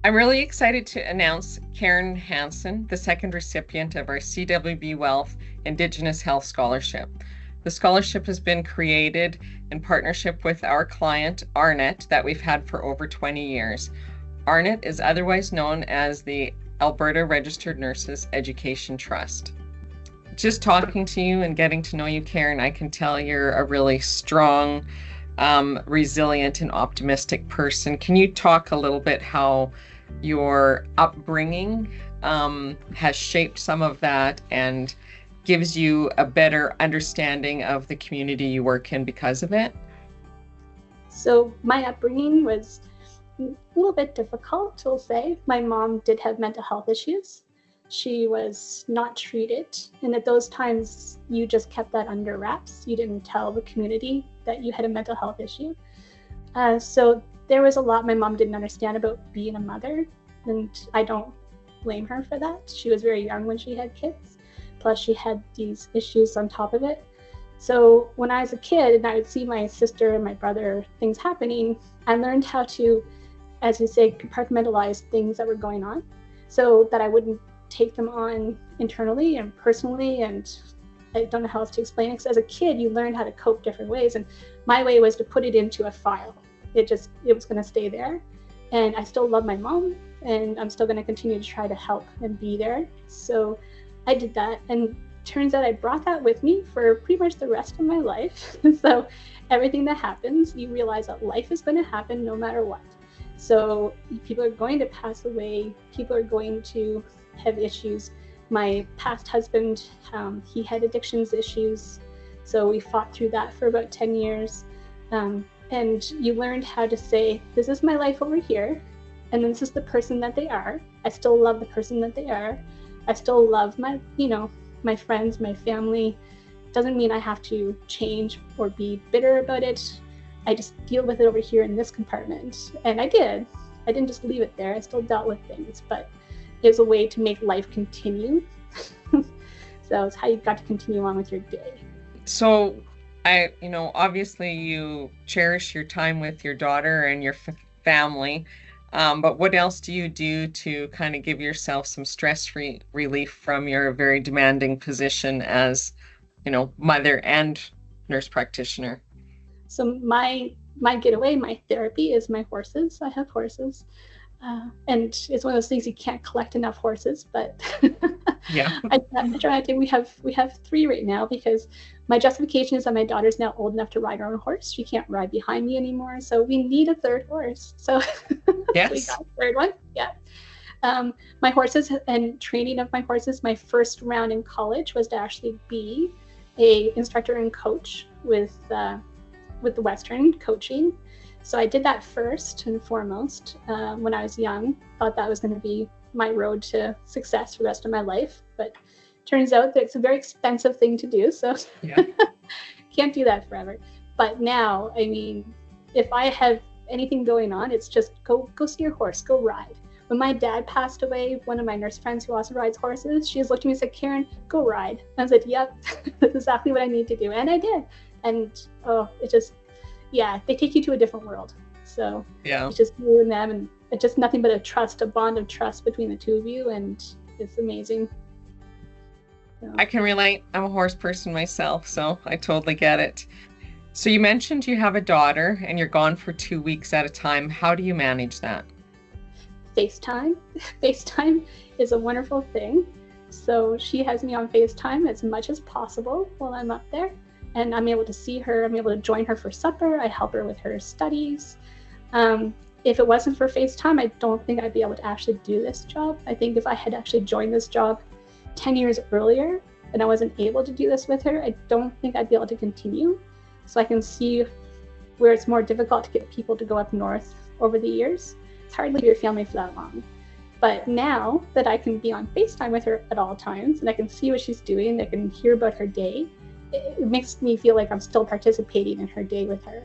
I'm really excited to announce Karen Hanson, the second recipient of our CWB Wealth Indigenous Health Scholarship. The scholarship has been created in partnership with our client, ARNET, that we've had for over 20 years. ARNET is otherwise known as the Alberta Registered Nurses Education Trust. Just talking to you and getting to know you, Karen, I can tell you're a really strong, resilient and optimistic person. Can you talk a little bit how your upbringing has shaped some of that and gives you a better understanding of the community you work in because of it? So my upbringing was a little bit difficult, we'll say. My mom did have mental health issues. She was not treated, and at those times you just kept that under wraps. You didn't tell the community that you had a mental health issue. So there was a lot my mom didn't understand about being a mother, and I don't blame her for that. She was very young when she had kids, plus she had these issues on top of it. So when I was a kid and I would see my sister and my brother, things happening, I learned how to, as you say, compartmentalize things that were going on so that I wouldn't take them on internally and personally, and I don't know how else to explain it, because as a kid you learn how to cope different ways, and my way was to put it into a file. It was going to stay there, and I still love my mom, and I'm still going to continue to try to help and be there. So I did that, and turns out I brought that with me for pretty much the rest of my life. So everything that happens, you realize that life is going to happen no matter what. So people are going to pass away, people are going to have issues. My past husband, he had addictions issues, so we fought through that for about 10 years. And you learned how to say, this is my life over here, and this is the person that they are. I still love the person that they are. I still love my, my friends, my family. Doesn't mean I have to change or be bitter about it. I just deal with it over here in this compartment. And I did. I didn't just leave it there. I still dealt with things, but it was a way to make life continue. So it's how you got to continue on with your day. So obviously you cherish your time with your daughter and your family, but what else do you do to kind of give yourself some stress relief from your very demanding position as, mother and nurse practitioner? So my getaway, my therapy is my horses. I have horses. And it's one of those things, you can't collect enough horses, but yeah. I'm trying to. We have 3 right now, because my justification is that my daughter's now old enough to ride her own horse. She can't ride behind me anymore, so we need a 3rd horse. So yes. We got a 3rd one. Yeah. My horses and training of my horses, my first round in college was to actually be a instructor and coach with the Western coaching. So I did that first and foremost when I was young. Thought that was going to be my road to success for the rest of my life, but turns out that it's a very expensive thing to do, so yeah. Can't do that forever. But now, I mean, if I have anything going on, it's just go see your horse, go ride. When my dad passed away, one of my nurse friends who also rides horses, she just looked at me and said, "Karen, go ride." And I said, "Yep, that's exactly what I need to do," and I did. And they take you to a different world. So yeah, it's just you and them, and it's just nothing but a bond of trust between the two of you, and it's amazing. So. I can relate. I'm a horse person myself, so I totally get it. So you mentioned you have a daughter and you're gone for 2 weeks at a time. How do you manage that? FaceTime. FaceTime is a wonderful thing. So she has me on FaceTime as much as possible while I'm up there. And I'm able to see her, I'm able to join her for supper, I help her with her studies. If it wasn't for FaceTime, I don't think I'd be able to actually do this job. I think if I had actually joined this job 10 years earlier and I wasn't able to do this with her, I don't think I'd be able to continue. So I can see where it's more difficult to get people to go up north over the years. It's hard to leave your family for that long. But now that I can be on FaceTime with her at all times and I can see what she's doing, I can hear about her day, it makes me feel like I'm still participating in her day with her.